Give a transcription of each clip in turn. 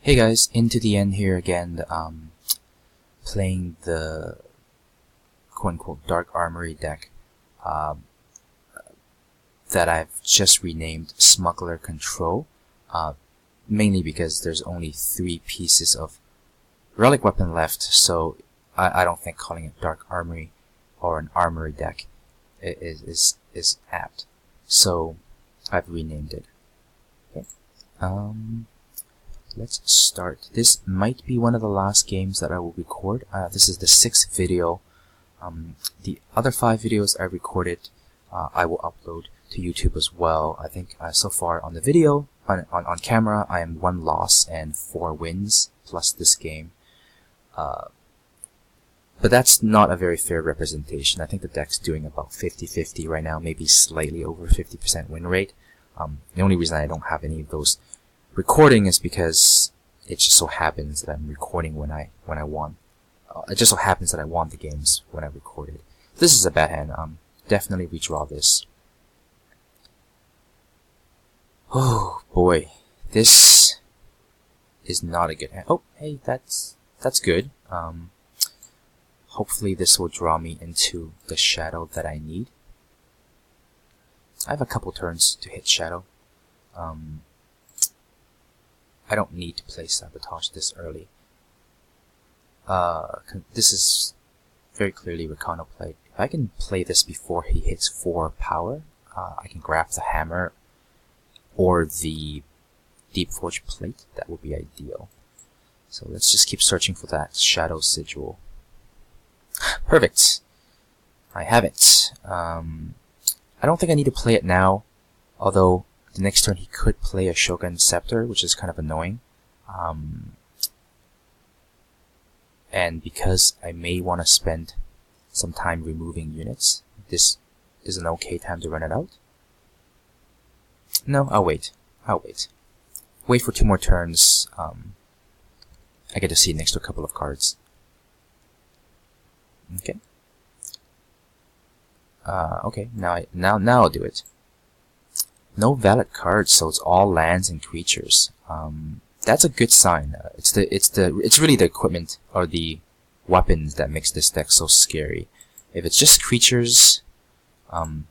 Hey guys, into the end here again, playing the quote-unquote Dark Armory deck that I've just renamed Smuggler Control, mainly because there's only 3 pieces of relic weapon left, so I don't think calling it Dark Armory or an Armory deck is apt. So I've renamed it. Okay. Let's start. This might be one of the last games that I will record. This is the 6th video. The other 5 videos I recorded, I will upload to YouTube as well. I think so far on the video, on camera, I am 1 loss and 4 wins, plus this game. But that's not a very fair representation. I think the deck's doing about 50-50 right now, maybe slightly over 50% win rate. The only reason I don't have any of those recording is because it just so happens that I'm recording when I won. It just so happens that I won the games when I recorded. This is a bad hand. Definitely redraw this. Oh boy, this is not a good hand. Oh, hey, that's good. Hopefully this will draw me into the shadow that I need. I have a couple turns to hit shadow. I don't need to play Sabotage this early. This is very clearly Rakano played. If I can play this before he hits 4 power, I can grab the hammer or the Deep Forge plate. That would be ideal. So let's just keep searching for that Shadow Sigil. Perfect! I have it. I don't think I need to play it now, although the next turn he could play a Shogun Scepter, which is kind of annoying. And because I may want to spend some time removing units, this is an okay time to run it out. No, I'll wait. Wait for 2 more turns. I get to see next to a couple of cards. Okay. Okay, now I'll do it. No valid cards, so it's all lands and creatures. That's a good sign. It's really the equipment or the weapons that makes this deck so scary. If it's just creatures,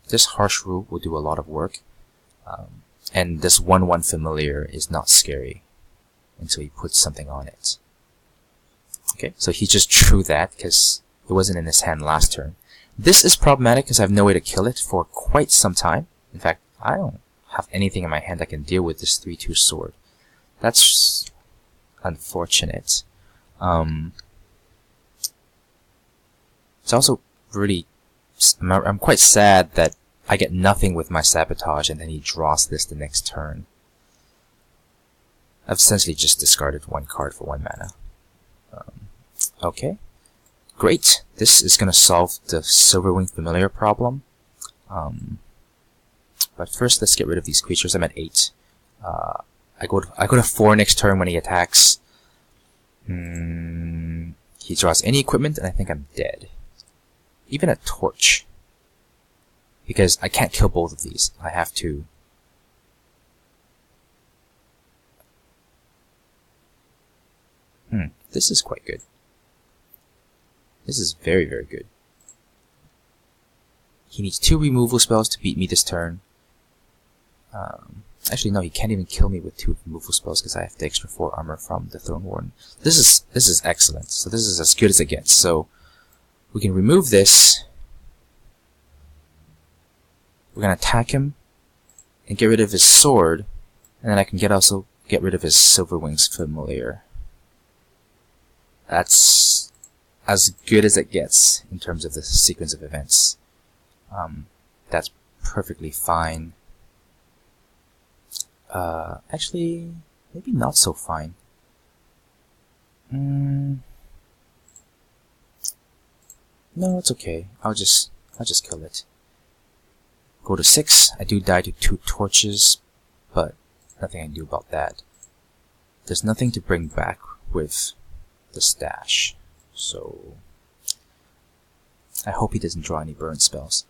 this Harsh Rule will do a lot of work. And this 1/1 familiar is not scary until he puts something on it. Okay, so he just drew that because it wasn't in his hand last turn. This is problematic because I have no way to kill it for quite some time. In fact, I don't have anything in my hand that can deal with this 3/2 sword. That's unfortunate. It's also really... I'm quite sad that I get nothing with my Sabotage and then he draws this the next turn. I've essentially just discarded 1 card for 1 mana. Okay. Great. This is going to solve the Silverwing Familiar problem. But first, let's get rid of these creatures. I'm at 8. I go to 4 next turn when he attacks. He draws any equipment, and I think I'm dead. Even a torch. Because I can't kill both of these. I have to... This is quite good. This is very, very good. He needs 2 removal spells to beat me this turn. Actually, no, he can't even kill me with 2 removal spells because I have the extra 4 armor from the Throne Warden. This is excellent. So this is as good as it gets. So we can remove this. We're gonna attack him and get rid of his sword, and then I can also get rid of his Silverwing's Familiar. That's as good as it gets in terms of the sequence of events. That's perfectly fine. Actually, maybe not so fine. No, it's okay. I'll just kill it. Go to 6. I do die to 2 torches, but nothing I can do about that. There's nothing to bring back with the stash, so I hope he doesn't draw any burn spells.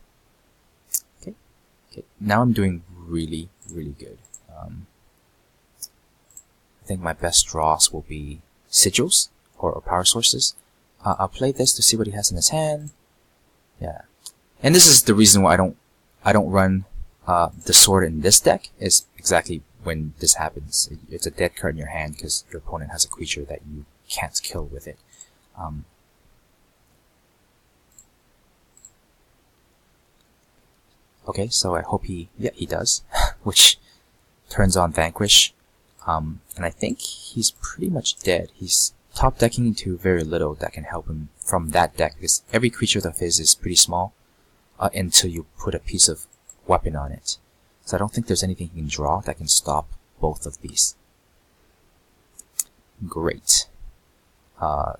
Okay. Now I'm doing really, really good. think my best draws will be sigils or power sources. I'll play this to see what he has in his hand. Yeah, and this is the reason why I don't run the sword in this deck. Is exactly when this happens. It's a dead card in your hand because your opponent has a creature that you can't kill with it. Okay, so I hope he does, which turns on Vanquish. And I think he's pretty much dead. He's top decking into very little that can help him from that deck, because every creature of his is pretty small until you put a piece of weapon on it. So I don't think there's anything he can draw that can stop both of these. Great.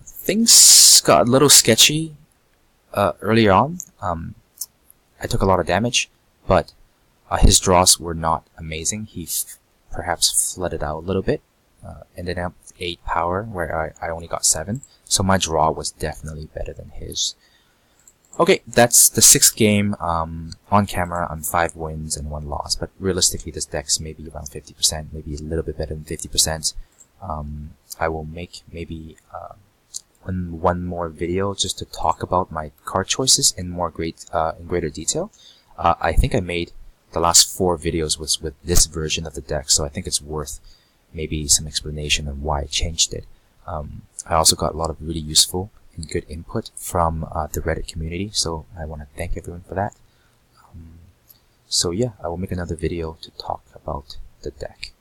Things got a little sketchy earlier on. I took a lot of damage, but his draws were not amazing. He perhaps flooded out a little bit. Ended up 8 power, where I only got 7. So my draw was definitely better than his. Okay, that's the 6th game. On camera, I'm 5 wins and 1 loss. But realistically, this deck's maybe around 50%, maybe a little bit better than 50%. I will make maybe one more video just to talk about my card choices in greater detail. I think I made the last 4 videos with this version of the deck, so I think it's worth maybe some explanation on why I changed it. I also got a lot of really useful and good input from the Reddit community, so I want to thank everyone for that. So yeah, I will make another video to talk about the deck.